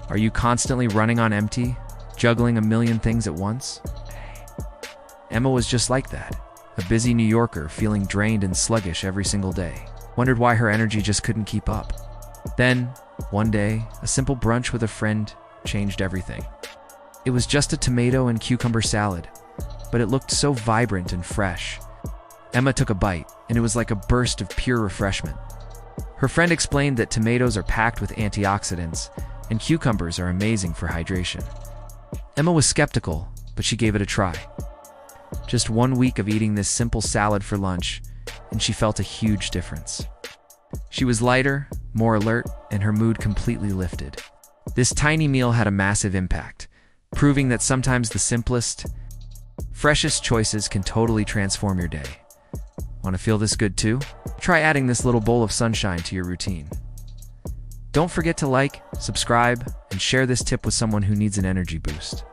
Are you constantly running on empty, juggling a million things at once? Emma was just like that, a busy New Yorker feeling drained and sluggish every single day. Wondered why her energy just couldn't keep up. Then, one day, a simple brunch with a friend changed everything. It was just a tomato and cucumber salad, but it looked so vibrant and fresh. Emma took a bite, and it was like a burst of pure refreshment. Her friend explained that tomatoes are packed with antioxidants, and cucumbers are amazing for hydration. Emma was skeptical, but she gave it a try. Just 1 week of eating this simple salad for lunch, and she felt a huge difference. She was lighter, more alert, and her mood completely lifted. This tiny meal had a massive impact, proving that sometimes the simplest, freshest choices can totally transform your day. Want to feel this good too? Try adding this little bowl of sunshine to your routine. Don't forget to like, subscribe, and share this tip with someone who needs an energy boost.